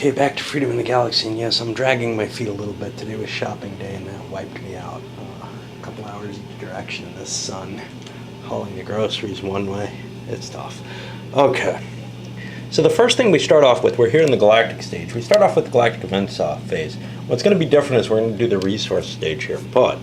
Okay, back to Freedom in the Galaxy, and yes, I'm dragging my feet a little bit. Today was shopping day, and that wiped me out. A couple hours each direction in the sun, hauling the groceries one way. It's tough. Okay, so the first thing we start off with, we're here in the Galactic stage. We start off with the Galactic Events phase. What's going to be different is we're going to do the resource stage here, but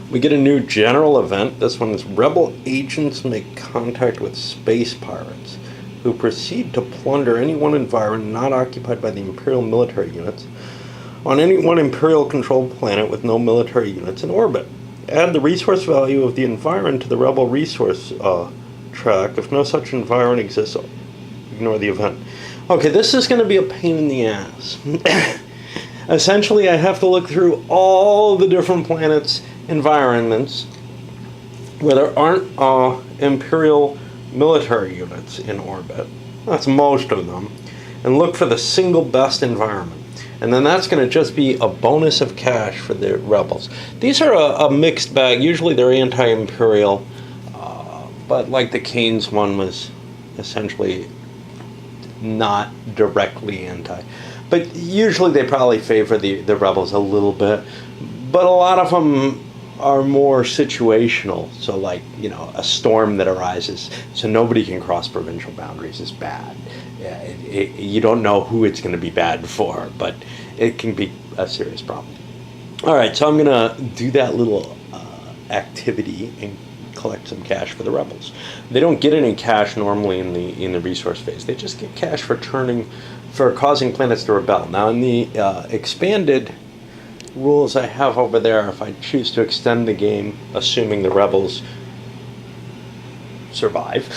we get a new general event. This one is Rebel agents make contact with space pirates, who proceed to plunder any one environment not occupied by the Imperial military units on any one Imperial-controlled planet with no military units in orbit. Add the resource value of the environment to the Rebel resource track. If no such environment exists, ignore the event. Okay, this is going to be a pain in the ass. Essentially, I have to look through all the different planets' environments where there aren't Imperial military units in orbit. That's most of them. And look for the single best environment. And then that's going to just be a bonus of cash for the Rebels. These are a mixed bag. Usually they're anti-Imperial, but like the Keynes one was essentially not directly anti. But usually they probably favor the Rebels a little bit. But a lot of them are more situational. So like, you know, a storm that arises so nobody can cross provincial boundaries is bad. Yeah, you don't know who it's going to be bad for, but it can be a serious problem. All right, so I'm going to do that little activity and collect some cash for the Rebels. They don't get any cash normally in the resource phase. They just get cash for causing planets to rebel. Now in the expanded rules I have over there, if I choose to extend the game, assuming the Rebels survive,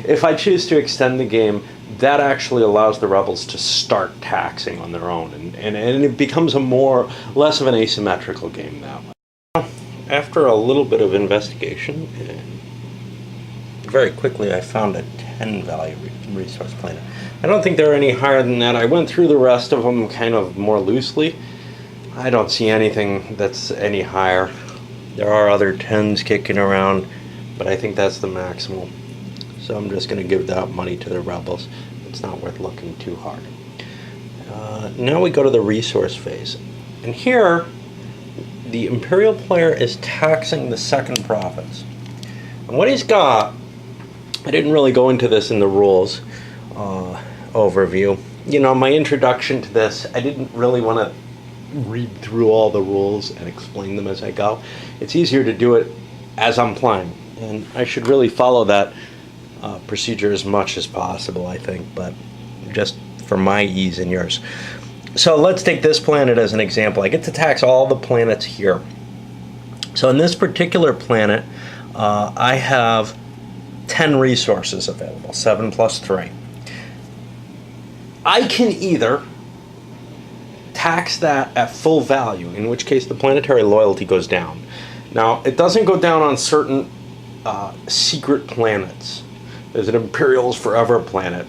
if I choose to extend the game, that actually allows the Rebels to start taxing on their own, and it becomes less of an asymmetrical game that way. After a little bit of investigation, very quickly I found a 10 value resource planet. I don't think they're any higher than that. I went through the rest of them kind of more loosely. I don't see anything that's any higher. There are other 10s kicking around, but I think that's the maximum. So I'm just going to give that money to the Rebels. It's not worth looking too hard. Now we go to the resource phase. And here, the Imperial player is taxing the second province. And what he's got, I didn't really go into this in the rules overview. You know, my introduction to this, I didn't really want to read through all the rules and explain them as I go. It's easier to do it as I'm playing, and I should really follow that procedure as much as possible, I think, but just for my ease and yours. So let's take this planet as an example. I get to tax all the planets here. So in this particular planet, I have 10 resources available, 7 plus 3. I can either tax that at full value, in which case the planetary loyalty goes down. Now, it doesn't go down on certain secret planets. There's an Imperials Forever planet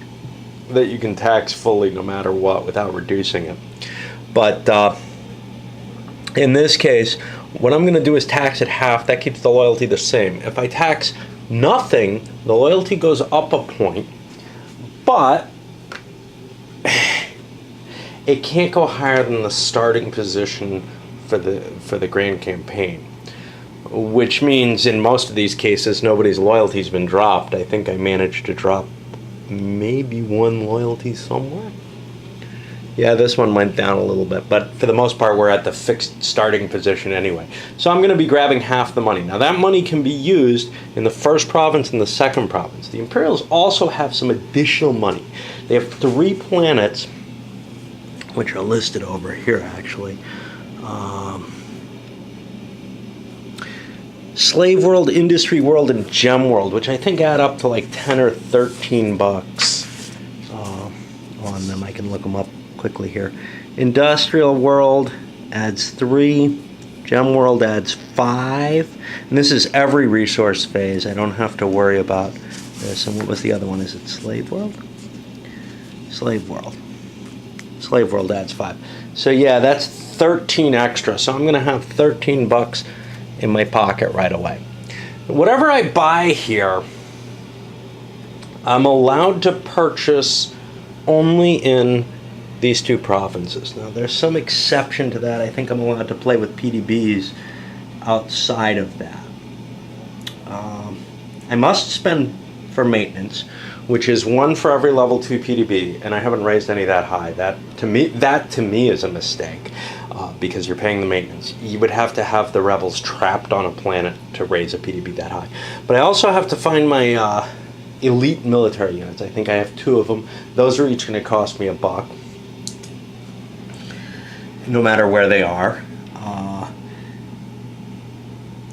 that you can tax fully no matter what without reducing it. But in this case, what I'm going to do is tax it half. That keeps the loyalty the same. If I tax nothing, the loyalty goes up a point, but it can't go higher than the starting position for the grand campaign, which means in most of these cases nobody's loyalty's been dropped. I think I managed to drop maybe one loyalty somewhere. Yeah, this one went down a little bit, but for the most part we're at the fixed starting position anyway. So I'm going to be grabbing half the money. Now that money can be used in the first province and the second province. The Imperials also have some additional money. They have 3 planets, which are listed over here actually. Slave World, Industry World, and Gem World, which I think add up to like 10 or 13 bucks on them. I can look them up quickly here. Industrial World adds 3. Gem World adds 5. And this is every resource phase. I don't have to worry about this. And what was the other one? Is it Slave World? Slave World. Slave World adds 5. So yeah, that's 13 extra. So I'm going to have 13 bucks in my pocket right away. Whatever I buy here, I'm allowed to purchase only in these two provinces. Now, there's some exception to that. I think I'm allowed to play with PDBs outside of that. I must spend for maintenance, which is 1 for every level 2 PDB, and I haven't raised any that high. That to me is a mistake, because you're paying the maintenance. You would have to have the rebels trapped on a planet to raise a PDB that high. But I also have to find my elite military units. I think I have 2 of them. Those are each going to cost me $1, no matter where they are.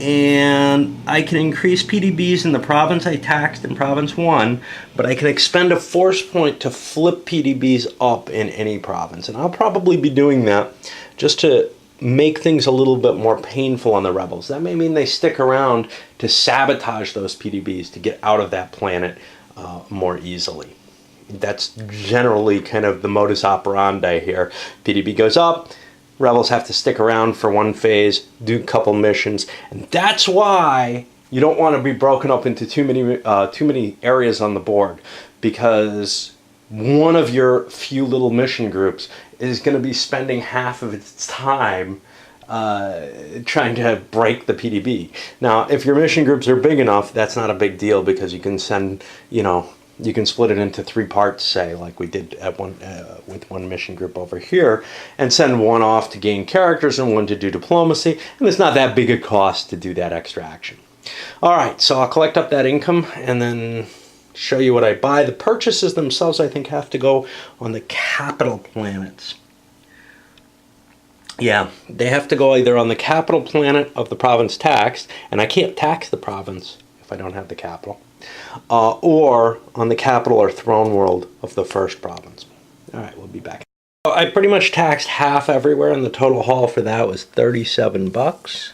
And I can increase PDBs in the province I taxed in Province 1, but I can expend a force point to flip PDBs up in any province. And I'll probably be doing that just to make things a little bit more painful on the rebels. That may mean they stick around to sabotage those PDBs to get out of that planet more easily. That's generally kind of the modus operandi here. PDB goes up, rebels have to stick around for one phase, do a couple missions, and that's why you don't want to be broken up into too many areas on the board, because one of your few little mission groups is going to be spending half of its time trying to break the PDB. Now, if your mission groups are big enough, that's not a big deal, because you can send, you can split it into 3 parts, say, like we did at with one mission group over here, and send one off to gain characters and one to do diplomacy, and it's not that big a cost to do that extra action. All right, so I'll collect up that income and then show you what I buy. The purchases themselves, I think, have to go on the capital planets. Yeah, they have to go either on the capital planet of the province taxed, and I can't tax the province if I don't have the capital, or on the capital or throne world of the first province. All right, we'll be back. So I pretty much taxed half everywhere, and the total haul for that was $37.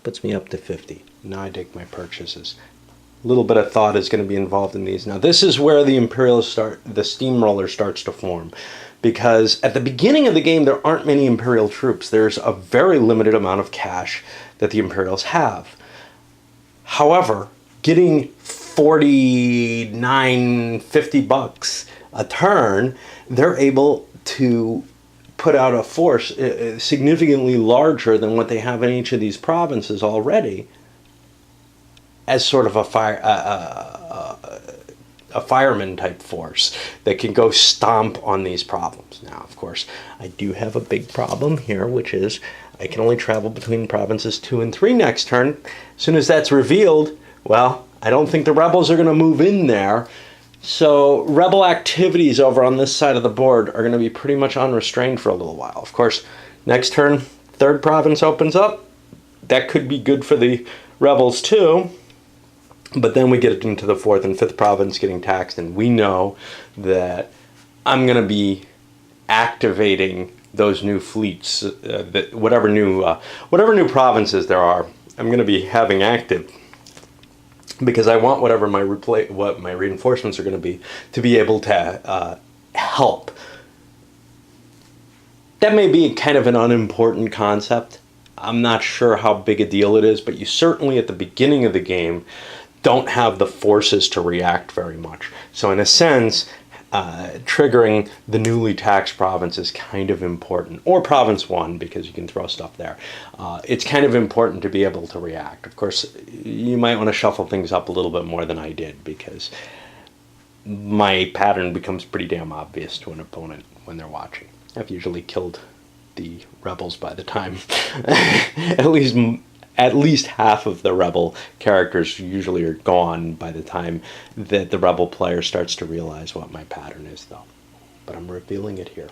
Puts me up to 50. Now I take my purchases. A little bit of thought is going to be involved in these. Now this is where the steamroller starts to form, because at the beginning of the game there aren't many Imperial troops. There's a very limited amount of cash that the Imperials have. However, getting $49.50 a turn, they're able to put out a force significantly larger than what they have in each of these provinces already, as sort of a fireman type force that can go stomp on these problems. Now, of course, I do have a big problem here, which is I can only travel between provinces 2 and 3 next turn. As soon as that's revealed, well, I don't think the rebels are going to move in there. So rebel activities over on this side of the board are going to be pretty much unrestrained for a little while. Of course, next turn, 3rd province opens up. That could be good for the rebels too. But then we get into the 4th and 5th province getting taxed, and we know that I'm going to be activating those new fleets, whatever new provinces there are, I'm going to be having active, because I want whatever what my reinforcements are going to be able to help. That may be kind of an unimportant concept. I'm not sure how big a deal it is, but you certainly at the beginning of the game don't have the forces to react very much. So in a sense, triggering the newly taxed province is kind of important, or province 1, because you can throw stuff there. It's kind of important to be able to react. Of course, you might want to shuffle things up a little bit more than I did, because my pattern becomes pretty damn obvious to an opponent when they're watching. I've usually killed the rebels by the time at least half of the rebel characters usually are gone by the time that the rebel player starts to realize what my pattern is, though. But I'm revealing it here.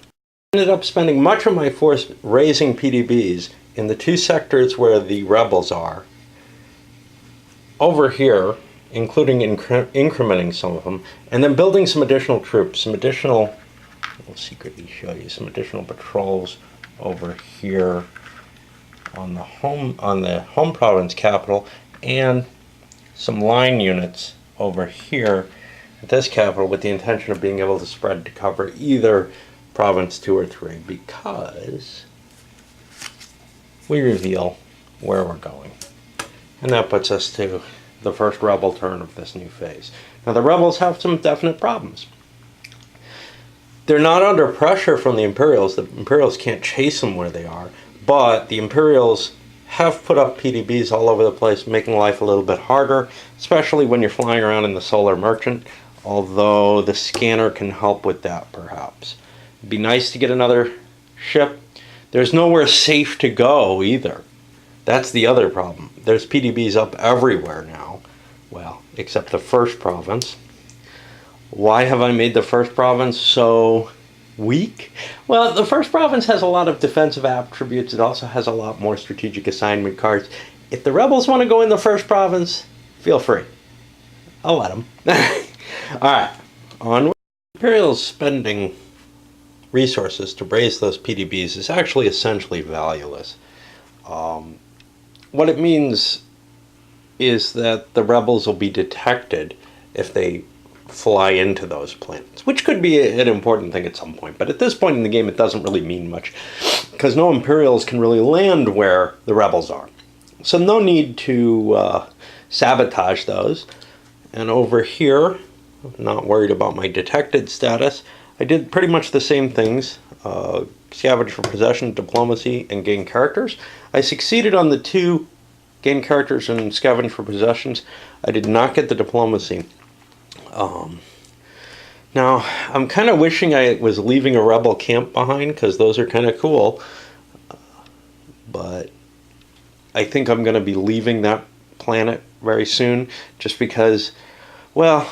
I ended up spending much of my force raising PDBs in the 2 sectors where the rebels are. Over here, including incrementing some of them, and then building some additional troops, I'll secretly show you, some additional patrols over here on the home province capital, and some line units over here at this capital, with the intention of being able to spread to cover either province 2 or 3, because we reveal where we're going. And that puts us to the first rebel turn of this new phase. Now the rebels have some definite problems. They're not under pressure from the Imperials. The Imperials can't chase them where they are. But the Imperials have put up PDBs all over the place, making life a little bit harder, especially when you're flying around in the Solar Merchant, although the scanner can help with that, perhaps. It'd be nice to get another ship. There's nowhere safe to go, either. That's the other problem. There's PDBs up everywhere now. Well, except the first province. Why have I made the first province so weak? Well, the first province has a lot of defensive attributes. It also has a lot more strategic assignment cards. If the rebels want to go in the first province, feel free. I'll let them. Alright, onward. Imperials spending resources to raise those PDBs is actually essentially valueless. What it means is that the rebels will be detected if they fly into those planets, which could be an important thing at some point. But at this point in the game, it doesn't really mean much, because no Imperials can really land where the rebels are. So no need to sabotage those. And over here, I'm not worried about my detected status. I did pretty much the same things. Scavenge for possession, diplomacy, and gain characters. I succeeded on the 2 gain characters and scavenge for possessions. I did not get the diplomacy. Now, I'm kind of wishing I was leaving a rebel camp behind, because those are kind of cool. But I think I'm going to be leaving that planet very soon, just because, well,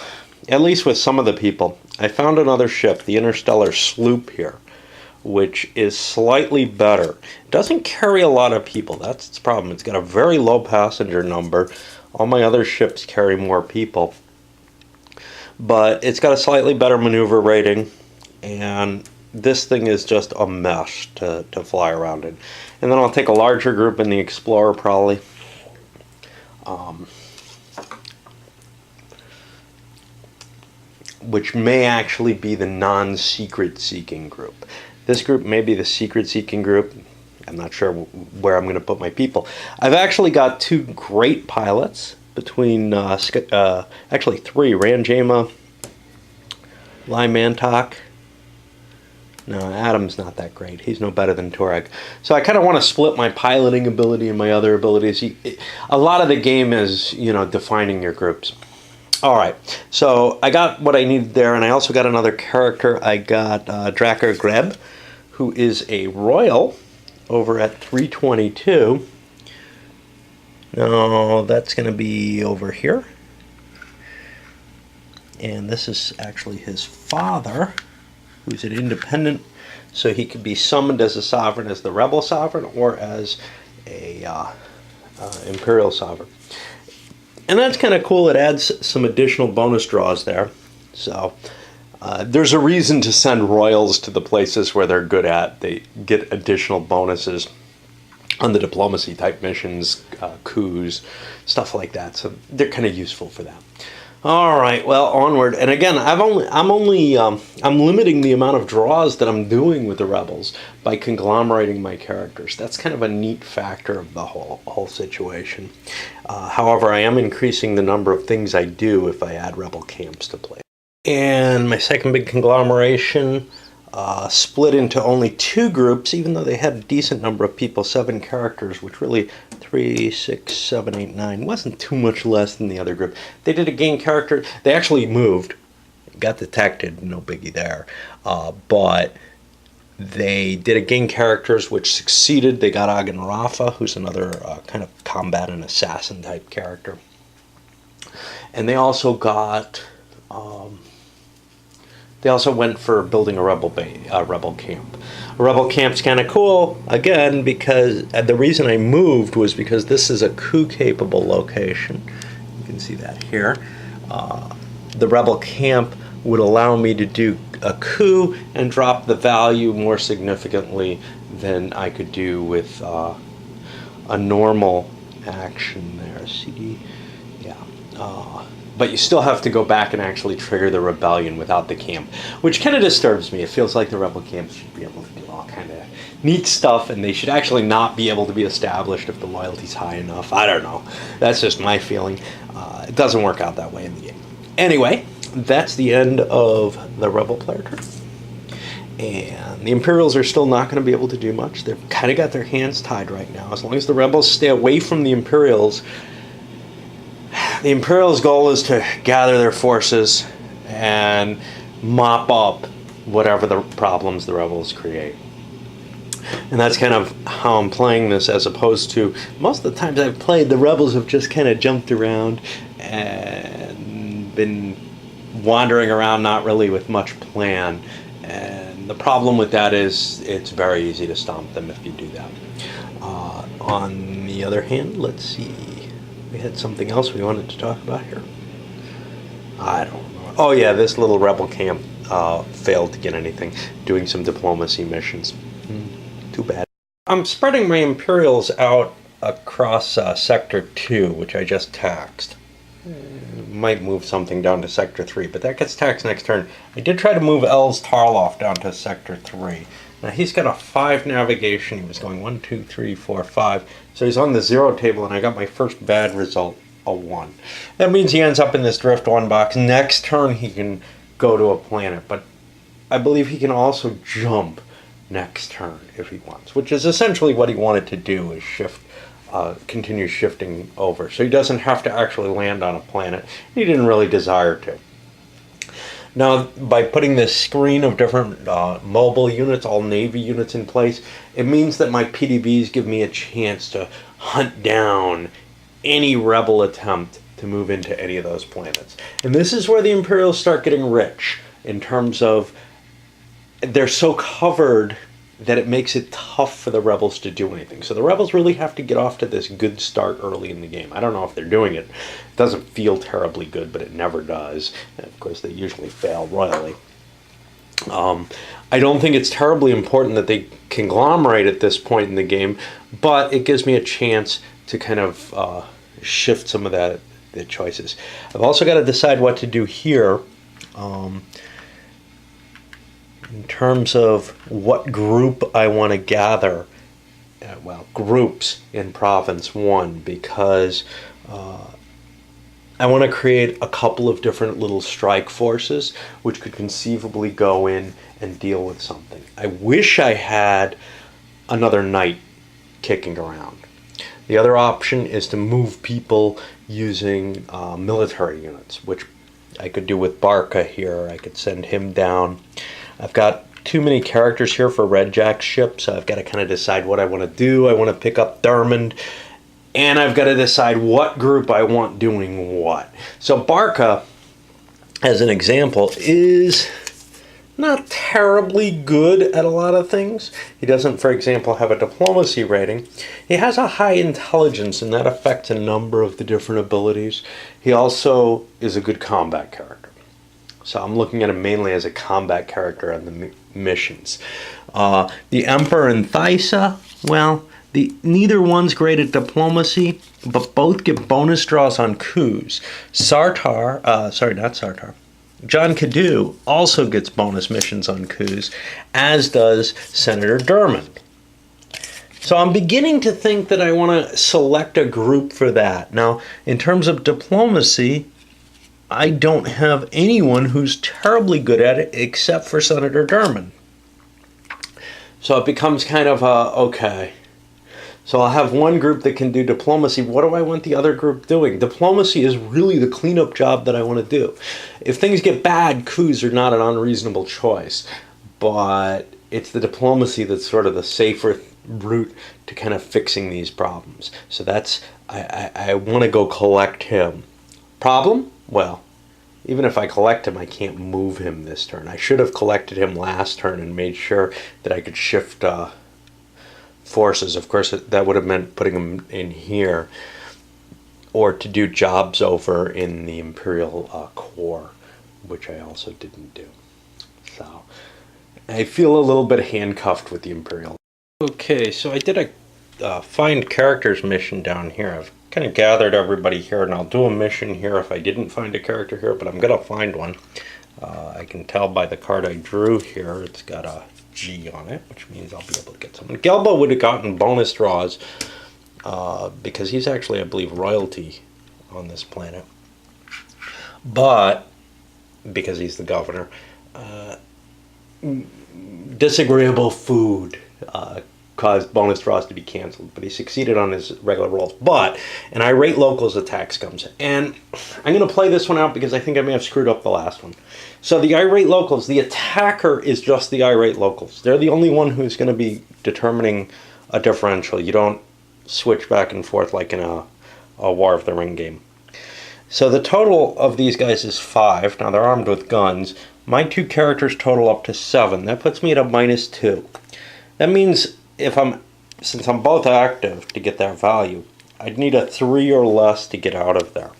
at least with some of the people. I found another ship, the Interstellar Sloop here, which is slightly better. It doesn't carry a lot of people. That's its problem. It's got a very low passenger number. All my other ships carry more people. But it's got a slightly better maneuver rating, and this thing is just a mess to fly around in. And then I'll take a larger group in the Explorer, probably. Which may actually be the non-secret seeking group. This group may be the secret seeking group. I'm not sure where I'm going to put my people. I've actually got 2 great pilots between, actually 3, Ranjama, Lymantok. No, Adam's not that great. He's no better than Torag. So I kind of want to split my piloting ability and my other abilities. A lot of the game is, defining your groups. Alright, so I got what I needed there, and I also got another character. I got Drakkar Gleb, who is a royal over at 322. No, that's going to be over here. And this is actually his father, who's an independent, so he could be summoned as a sovereign, as the rebel sovereign, or as a imperial sovereign. And that's kind of cool. It adds some additional bonus draws there. So there's a reason to send royals to the places where they're good at. They get additional bonuses on the diplomacy type missions, coups, stuff like that. So they're kind of useful for that. All right, well, onward. And again, I'm limiting the amount of draws that I'm doing with the rebels by conglomerating my characters. That's kind of a neat factor of the whole situation. However, I am increasing the number of things I do if I add rebel camps to play. And my second big conglomeration split into only 2 groups, even though they had a decent number of people, 7 characters, which really 3, 6, 7, 8, 9 wasn't too much less than the other group. They did a gain character. They actually moved, got detected, no biggie there, but they did a gain characters which succeeded. They got Agan Rafa, who's another kind of combat and assassin type character, and they also got they also went for building a rebel camp. A rebel camp's kind of cool, again, because the reason I moved was because this is a coup-capable location. You can see that here. The rebel camp would allow me to do a coup and drop the value more significantly than I could do with a normal action there. CD, yeah. But you still have to go back and actually trigger the rebellion without the camp, which kind of disturbs me. It feels like the rebel camp should be able to do all kind of neat stuff, and they should actually not be able to be established if the loyalty's high enough. I don't know. That's just my feeling. It doesn't work out that way in the game. Anyway, that's the end of the rebel player turn. And the Imperials are still not going to be able to do much. They've kind of got their hands tied right now. As long as the rebels stay away from the Imperials' goal is to gather their forces and mop up whatever the problems the rebels create. And that's kind of how I'm playing this, as opposed to most of the times I've played, the rebels have just kind of jumped around and been wandering around, not really with much plan. And the problem with that is it's very easy to stomp them if you do that. On the other hand, let's see. We had something else we wanted to talk about here. I don't know. Oh yeah, this little rebel camp failed to get anything. Doing some diplomacy missions. Too bad. I'm spreading my Imperials out across Sector 2, which I just taxed. Might move something down to Sector 3, but that gets taxed next turn. I did try to move Els Tarloff down to Sector 3. Now he's got a 5 navigation. He was going 1, 2, 3, 4, 5. So he's on the 0 table, and I got my first bad result, a 1. That means he ends up in this Drift 1 box. Next turn he can go to a planet, but I believe he can also jump next turn if he wants, which is essentially what he wanted to do, is shift, continue shifting over. So he doesn't have to actually land on a planet. He didn't really desire to. Now, by putting this screen of different mobile units, all Navy units in place, it means that my PDBs give me a chance to hunt down any rebel attempt to move into any of those planets. And this is where the Imperials start getting rich, in terms of they're so covered that it makes it tough for the rebels to do anything. So the rebels really have to get off to this good start early in the game. I don't know if they're doing it. It doesn't feel terribly good, but it never does. And of course, they usually fail royally. I don't think it's terribly important that they conglomerate at this point in the game, but it gives me a chance to kind of shift some of the choices. I've also got to decide what to do here. In terms of what group I want to gather, groups in Province 1, because I want to create a couple of different little strike forces which could conceivably go in and deal with something. I wish I had another knight kicking around. The other option is to move people using military units, which I could do with Barca here. I could send him down. I've got too many characters here for Red Jack's ship, so I've got to kind of decide what I want to do. I want to pick up Thurmond, and I've got to decide what group I want doing what. So Barca, as an example, is not terribly good at a lot of things. He doesn't, for example, have a diplomacy rating. He has a high intelligence, and that affects a number of the different abilities. He also is a good combat character. So I'm looking at him mainly as a combat character on the missions. The Emperor and Thysa, well, neither one's great at diplomacy, but both get bonus draws on coups. John Cadeau also gets bonus missions on coups, as does Senator Dermond. So I'm beginning to think that I want to select a group for that. Now, in terms of diplomacy, I don't have anyone who's terribly good at it except for Senator Dermond. So it becomes kind of okay. So I'll have one group that can do diplomacy. What do I want the other group doing? Diplomacy is really the cleanup job that I want to do. If things get bad, coups are not an unreasonable choice. But it's the diplomacy that's sort of the safer route to kind of fixing these problems. So that's, I want to go collect him. Problem? Well, even if I collect him, I can't move him this turn. I should have collected him last turn and made sure that I could shift forces. Of course, that would have meant putting him in here, or to do jobs over in the Imperial Corps, which I also didn't do. So I feel a little bit handcuffed with the Imperial. Okay, so I did a find characters mission down here. I've kind of gathered everybody here, and I'll do a mission here if I didn't find a character here, but I'm going to find one. I can tell by the card I drew here, it's got a G on it, which means I'll be able to get someone. Gelbo would have gotten bonus draws because he's actually, I believe, royalty on this planet. But, because he's the governor, disagreeable food caused bonus draws to be canceled, but he succeeded on his regular rolls. But an irate locals attacks comes, and I'm going to play this one out because I think I may have screwed up the last one. So the irate locals, the attacker is just the irate locals. They're the only one who's going to be determining a differential. You don't switch back and forth like in a War of the Ring game. So the total of these guys is 5. Now they're armed with guns. My 2 characters total up to 7. That puts me at a -2. That means since I'm both active to get that value, I'd need a 3 or less to get out of there.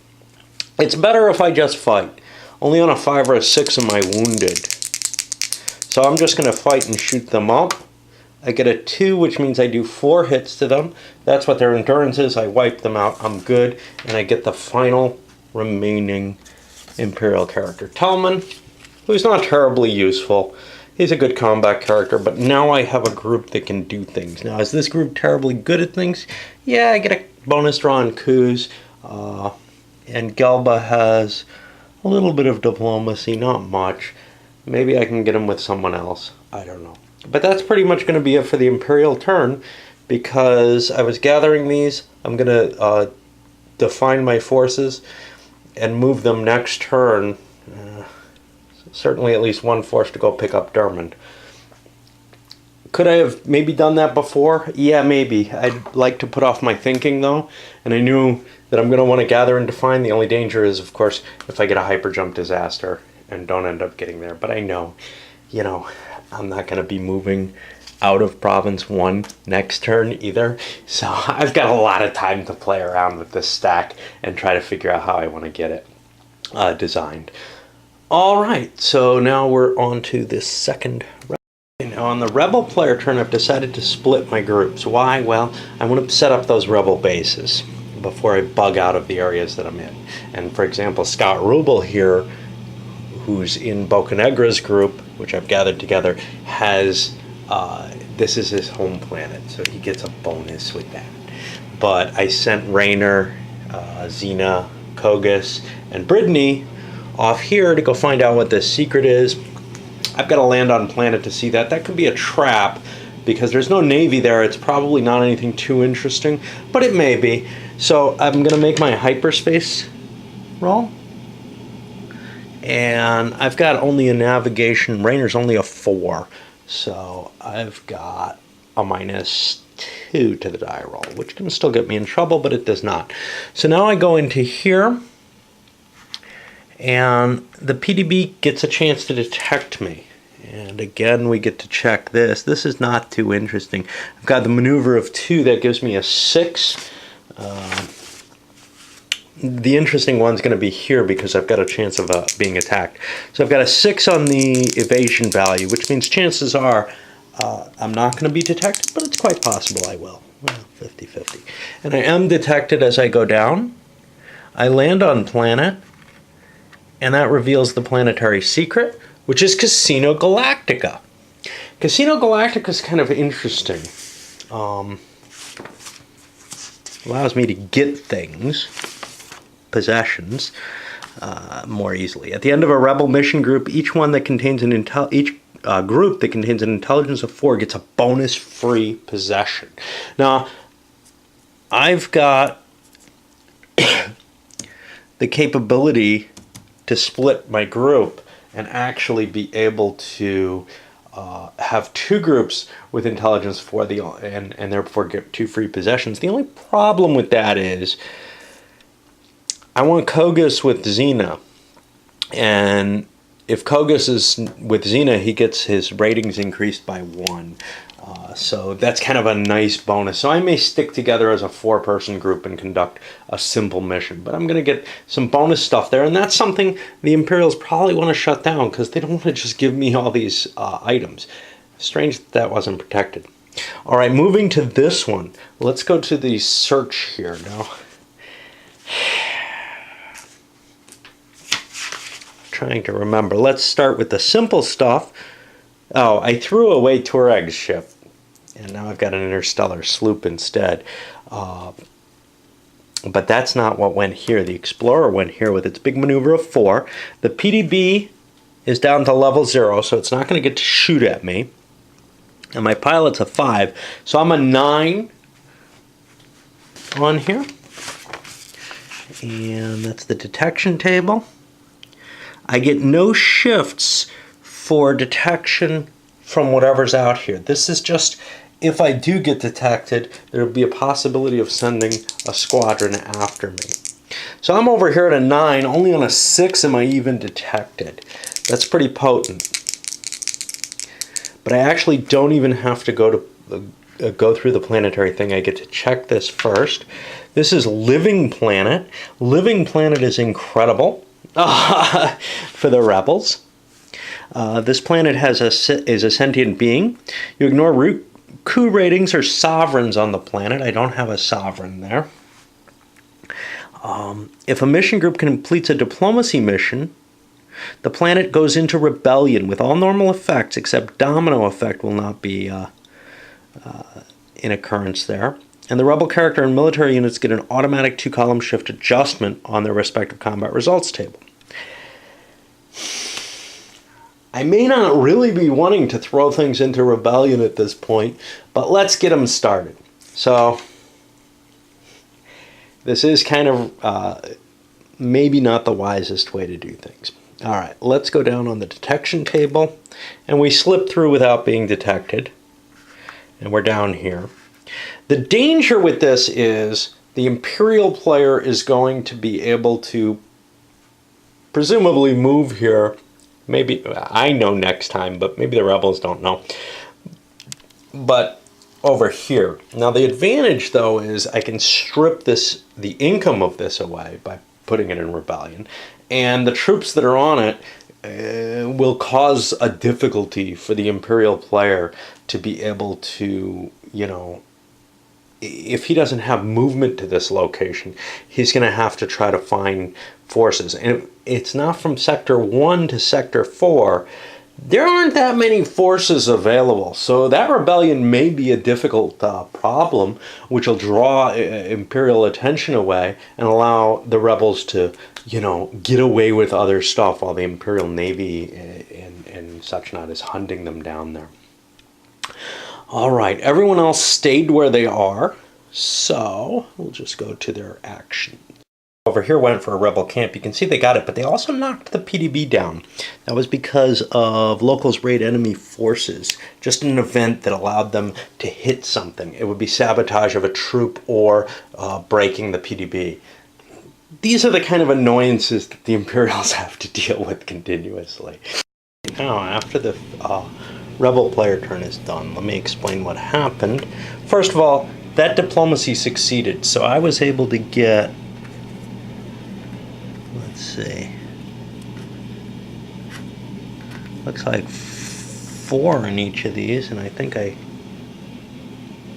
It's better if I just fight. Only on a 5 or a 6 am I wounded. So I'm just going to fight and shoot them up. I get a 2, which means I do 4 hits to them. That's what their endurance is. I wipe them out. I'm good. And I get the final remaining Imperial character, Telman, who's not terribly useful. He's a good combat character, but now I have a group that can do things. Now, is this group terribly good at things? Yeah, I get a bonus draw on coups, and Gelba has a little bit of diplomacy, not much. Maybe I can get him with someone else. I don't know. But that's pretty much going to be it for the Imperial turn, because I was gathering these. I'm going to define my forces and move them next turn. Certainly at least one force to go pick up Dermond. Could I have maybe done that before? Yeah, maybe. I'd like to put off my thinking, though. And I knew that I'm going to want to gather and define. The only danger is, of course, if I get a hyper jump disaster and don't end up getting there. But I know, I'm not going to be moving out of Province 1 next turn either. So I've got a lot of time to play around with this stack and try to figure out how I want to get it designed. All right, so now we're on to this second rebel. Now on the rebel player turn, I've decided to split my groups. Why? Well, I want to set up those rebel bases before I bug out of the areas that I'm in. And for example, Scott Rubel here, who's in Bocanegra's group, which I've gathered together, has, this is his home planet, so he gets a bonus with that. But I sent Raynor, Xena, Kogus, and Brittany off here to go find out what this secret is. I've got to land on planet to see that. That could be a trap because there's no navy there. It's probably not anything too interesting, but it may be. So I'm going to make my hyperspace roll. And I've got only a navigation. Raynor's only a 4. So I've got a -2 to the die roll, which can still get me in trouble, but it does not. So now I go into here. And the PDB gets a chance to detect me. And again, we get to check this. This is not too interesting. I've got the maneuver of 2. That gives me a 6. The interesting one's going to be here because I've got a chance of being attacked. So I've got a 6 on the evasion value, which means chances are I'm not going to be detected, but it's quite possible I will. Well, 50-50. And I am detected as I go down. I land on planet. And that reveals the planetary secret, which is Casino Galactica. Casino Galactica is kind of interesting. Allows me to get things, possessions, more easily. At the end of a rebel mission group, each group that contains an intelligence of 4 gets a bonus free possession. Now, I've got the capability to split my group and actually be able to have 2 groups with intelligence for and therefore get 2 free possessions. The only problem with that is I want Kogus with Xena, and if Kogus is with Xena, he gets his ratings increased by 1. So that's kind of a nice bonus. So I may stick together as a 4-person group and conduct a simple mission. But I'm going to get some bonus stuff there. And that's something the Imperials probably want to shut down because they don't want to just give me all these items. Strange that wasn't protected. All right, moving to this one. Let's go to the search here now. Trying to remember. Let's start with the simple stuff. Oh, I threw away Tuareg's ship, and now I've got an interstellar sloop instead. But that's not what went here. The Explorer went here with its big maneuver of 4. The PDB is down to level 0, so it's not going to get to shoot at me. And my pilot's a 5. So I'm a 9 on here. And that's the detection table. I get no shifts for detection from whatever's out here. This is just, if I do get detected, there would be a possibility of sending a squadron after me. So I'm over here at a 9, only on a 6 am I even detected. That's pretty potent. But I actually don't even have to go through the planetary thing. I get to check this first. This is Living Planet. Living Planet is incredible for the rebels. This planet is a sentient being. You ignore coup ratings or sovereigns on the planet. I don't have a sovereign there. If a mission group completes a diplomacy mission, the planet goes into rebellion with all normal effects, except domino effect will not be in occurrence there. And the rebel character and military units get an automatic 2-column shift adjustment on their respective combat results table. I may not really be wanting to throw things into rebellion at this point, but let's get them started. So this is kind of maybe not the wisest way to do things. All right, let's go down on the detection table, and we slip through without being detected, and we're down here. The danger with this is the Imperial player is going to be able to presumably move here. Maybe I know next time, but maybe the rebels don't know. But over here. Now the advantage though is I can strip the income of this away by putting it in rebellion, and the troops that are on it will cause a difficulty for the Imperial player to be able to, you know, if he doesn't have movement to this location, he's going to have to try to find forces. And it's not from Sector 1 to Sector 4. There aren't that many forces available. So that rebellion may be a difficult problem, which will draw Imperial attention away and allow the rebels to, you know, get away with other stuff while the Imperial Navy and such not is hunting them down there. All right, everyone else stayed where they are, so we'll just go to their action. Over here went for a rebel camp. You can see they got it, but they also knocked the PDB down. That was because of locals raid enemy forces, just an event that allowed them to hit something. It would be sabotage of a troop or breaking the PDB. These are the kind of annoyances that the Imperials have to deal with continuously. Now, after the rebel player turn is done, let me explain what happened. First of all, that diplomacy succeeded, so I was able to get, let's see, looks like 4 in each of these, and I think I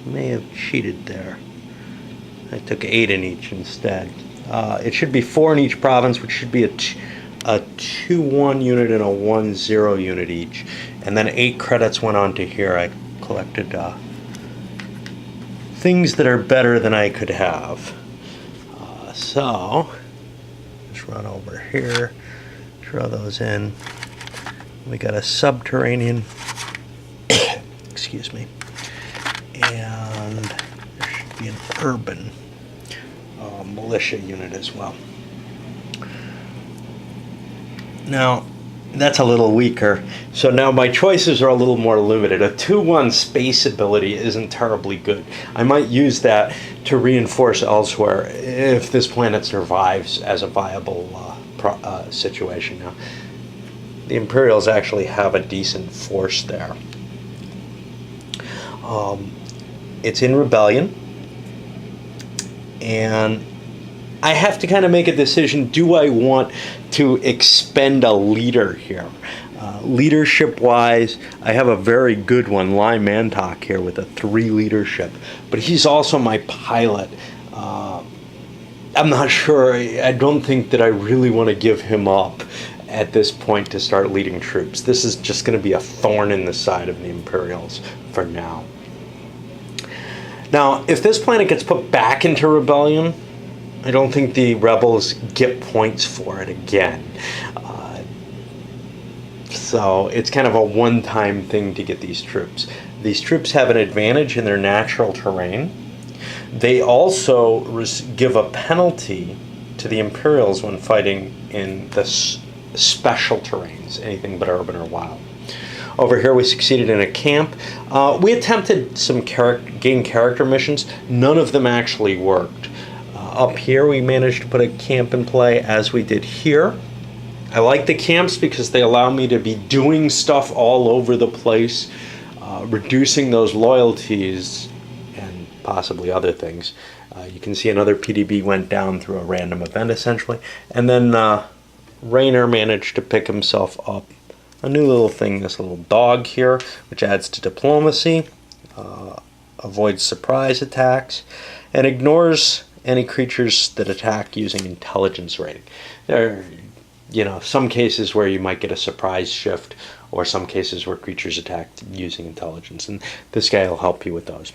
may have cheated there. I took 8 in each instead. It should be 4 in each province, which should be a 2-1 unit and a 1-0 unit each. And then 8 credits went on to here. I collected things that are better than I could have. So, just run over here, throw those in. We got a subterranean, excuse me, and there should be an urban militia unit as well. Now, that's a little weaker, so now my choices are a little more limited. A 2-1 space ability isn't terribly good. I might use that to reinforce elsewhere if this planet survives as a viable situation. Now, the Imperials actually have a decent force there. It's in rebellion, and I have to kind of make a decision. Do I want to expend a leader here? Leadership-wise, I have a very good one, Lai Mantok here with a 3 leadership, but he's also my pilot. I'm not sure. I don't think that I really want to give him up at this point to start leading troops. This is just going to be a thorn in the side of the Imperials for now. Now, if this planet gets put back into rebellion, I don't think the rebels get points for it again. So it's kind of a one-time thing to get these troops. These troops have an advantage in their natural terrain. They also give a penalty to the Imperials when fighting in the special terrains, anything but urban or wild. Over here we succeeded in a camp. We attempted some gain character missions. None of them actually worked. Up here we managed to put a camp in play as we did here. I like the camps because they allow me to be doing stuff all over the place, reducing those loyalties and possibly other things. You can see another PDB went down through a random event essentially. And then Raynor managed to pick himself up a new little thing, this little dog here, which adds to diplomacy, avoids surprise attacks, and ignores any creatures that attack using intelligence rating. There are, some cases where you might get a surprise shift, or some cases where creatures attack using intelligence, and this guy will help you with those.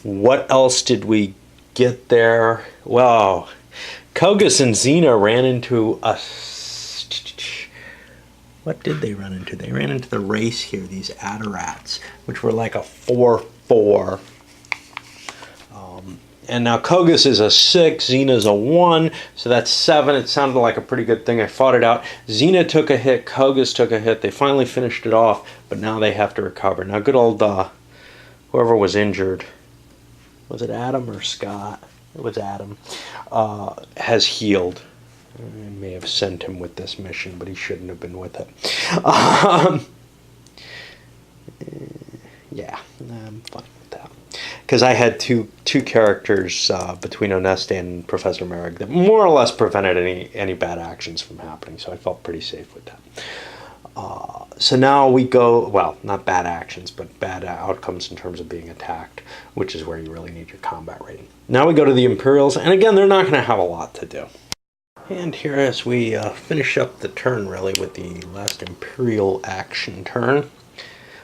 What else did we get there? Wow. Kogus and Xena ran into a... What did they run into? They ran into the race here, these Adarats, which were like a 4/4. And now Kogus is a 6, Xena's a 1, so that's 7. It sounded like a pretty good thing. I fought it out. Xena took a hit, Kogus took a hit. They finally finished it off, but now they have to recover. Now good old whoever was injured, was it Adam or Scott? It was Adam, has healed. I may have sent him with this mission, but he shouldn't have been with it. Yeah, I'm fine with that. Because I had two characters between Onesta and Professor Merrick that more or less prevented any bad actions from happening, so I felt pretty safe with that. So now we go, well, not bad actions, but bad outcomes in terms of being attacked, which is where you really need your combat rating. Now we go to the Imperials, and again, they're not going to have a lot to do. And here as we finish up the turn, really, with the last Imperial action turn.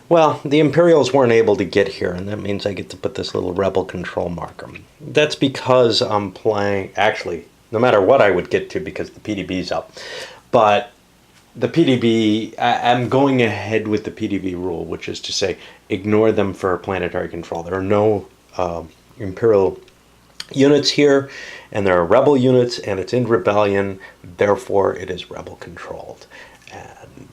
Well, the Imperials weren't able to get here, and that means I get to put this little Rebel control marker. That's because I'm playing, actually, no matter what I would get to because the PDB's up. But the PDB, I'm going ahead with the PDB rule, which is to say, ignore them for planetary control. There are no Imperial units here, and there are Rebel units, and it's in Rebellion, therefore it is Rebel controlled. And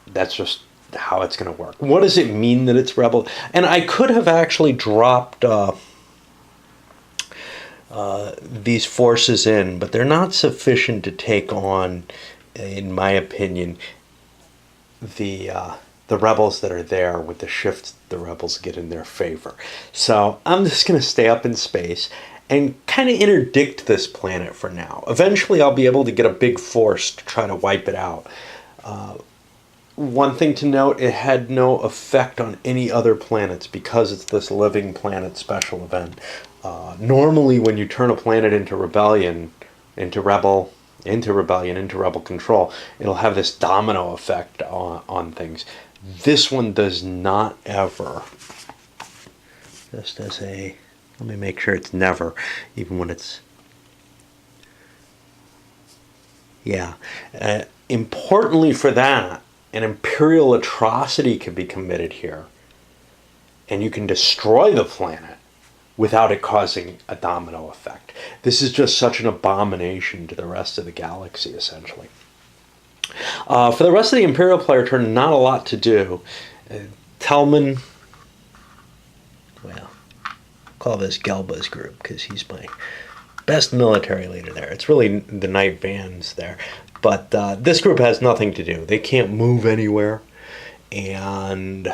that's just how it's going to work. What does it mean that it's Rebel? And I could have actually dropped these forces in, but they're not sufficient to take on, in my opinion, the rebels that are there with the shift the rebels get in their favor. So I'm just going to stay up in space and kind of interdict this planet for now. Eventually I'll be able to get a big force to try to wipe it out. One thing to note, it had no effect on any other planets because it's this living planet special event. Normally when you turn a planet into rebellion, into rebel control, it'll have this domino effect on things. This one does not ever. Just as a, let me make sure it's never, even when it's, yeah. Importantly for that, an Imperial atrocity can be committed here, and you can destroy the planet without it causing a domino effect. This is just such an abomination to the rest of the galaxy, essentially. For the rest of the Imperial player turn, not a lot to do. Telman, well, I'll call this Gelba's group because he's my best military leader there. It's really the Knight Van's there. But this group has nothing to do. They can't move anywhere, and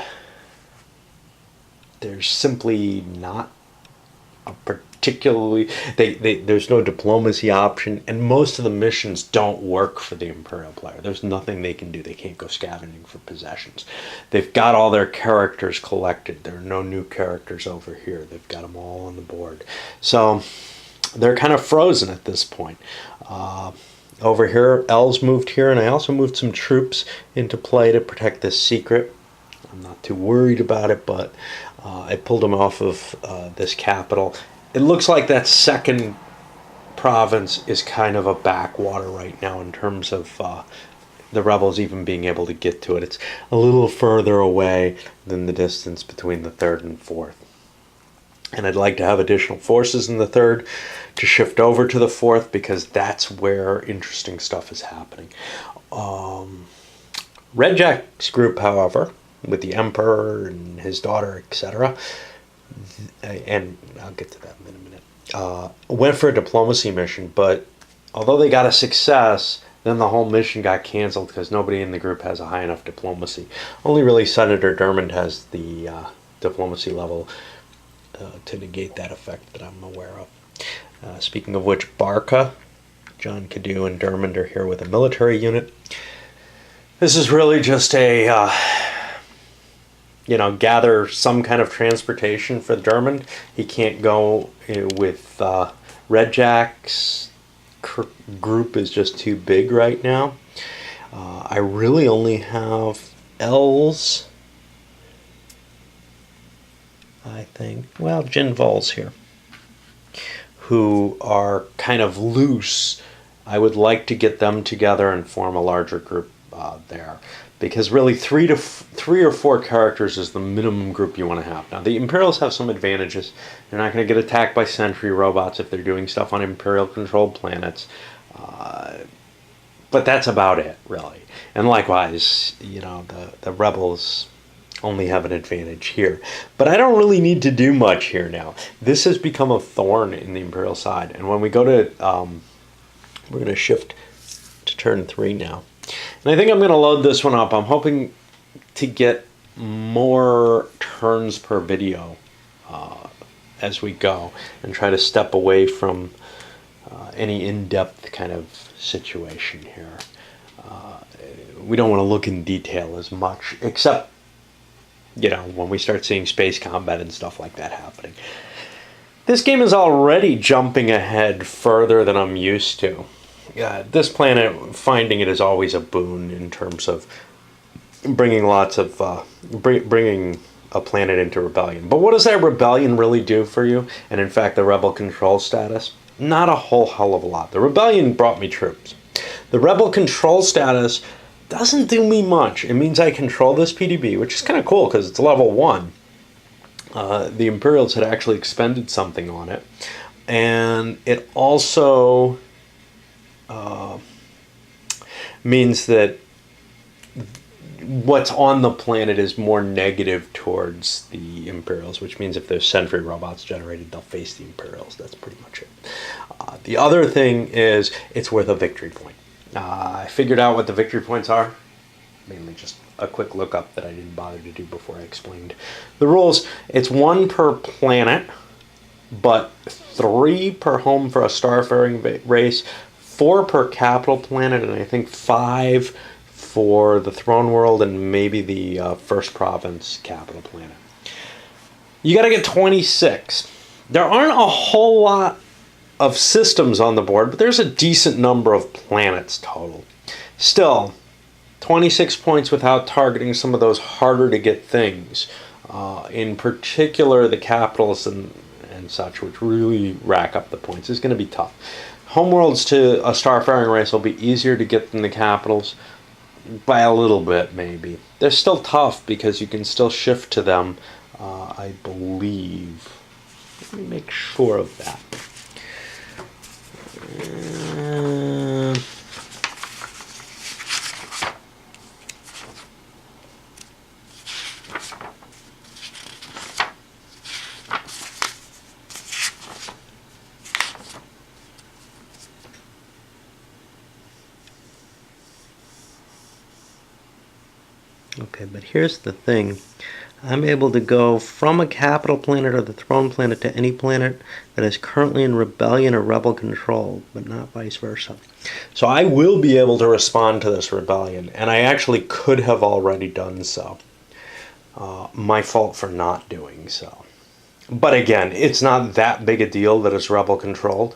there's simply not a particularly, there's no diplomacy option, and most of the missions don't work for the Imperial player. There's nothing they can do. They can't go scavenging for possessions. They've got all their characters collected. There are no new characters over here. They've got them all on the board. So they're kind of frozen at this point. Over here, Els moved here, and I also moved some troops into play to protect this secret. I'm not too worried about it, but I pulled them off of this capital. It looks like that second province is kind of a backwater right now in terms of the rebels even being able to get to it. It's a little further away than the distance between the 3rd and 4th. And I'd like to have additional forces in the 3rd to shift over to the 4th, because that's where interesting stuff is happening. Red Jack's group, however, with the Emperor and his daughter, etc., and I'll get to that in a minute, went for a diplomacy mission, but although they got a success, then the whole mission got canceled because nobody in the group has a high enough diplomacy. Only really Senator Dermond has the diplomacy level to negate that effect that I'm aware of. Speaking of which, Barca, John Cadew, and Dermond are here with a military unit. This is really just a, gather some kind of transportation for Dermond. He can't go with Red Jack's group is just too big right now. I really only have L's, I think. Well, Jin Vol's here, who are kind of loose. I would like to get them together and form a larger group there, because really 3 or 4 characters is the minimum group you want to have. Now, the Imperials have some advantages. They're not going to get attacked by sentry robots if they're doing stuff on Imperial-controlled planets. But that's about it, really. And likewise, the Rebels only have an advantage here. But I don't really need to do much here now. This has become a thorn in the Imperial side. And when we go to, we're going to shift to turn 3 now. And I think I'm going to load this one up. I'm hoping to get more turns per video as we go, and try to step away from any in-depth kind of situation here. We don't want to look in detail as much, except, when we start seeing space combat and stuff like that happening. This game is already jumping ahead further than I'm used to. This planet, finding it is always a boon in terms of bringing lots of bringing a planet into rebellion. But what does that rebellion really do for you? And in fact, the rebel control status? Not a whole hell of a lot. The rebellion brought me troops. The rebel control status doesn't do me much. It means I control this PDB, which is kind of cool because it's level 1. The Imperials had actually expended something on it. And it also means that what's on the planet is more negative towards the Imperials, which means if there's sentry robots generated, they'll face the Imperials. That's pretty much it. The other thing is it's worth a victory point. I figured out what the victory points are. Mainly just a quick lookup that I didn't bother to do before I explained the rules. It's 1 per planet, but 3 per home for a starfaring race, 4 per capital planet, and I think 5 for the throne world and maybe the first province capital planet. You got to get 26. There aren't a whole lot of systems on the board, but there's a decent number of planets total. Still, 26 points without targeting some of those harder to get things. In particular, the capitals and such, which really rack up the points, is going to be tough. Homeworlds to a starfaring race will be easier to get than the capitals by a little bit, maybe. They're still tough because you can still shift to them, I believe. Let me make sure of that. Okay, but here's the thing. I'm able to go from a capital planet or the throne planet to any planet that is currently in rebellion or rebel control, but not vice versa. So I will be able to respond to this rebellion, and I actually could have already done so. My fault for not doing so. But again, it's not that big a deal that it's rebel controlled,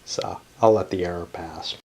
so I'll let the error pass.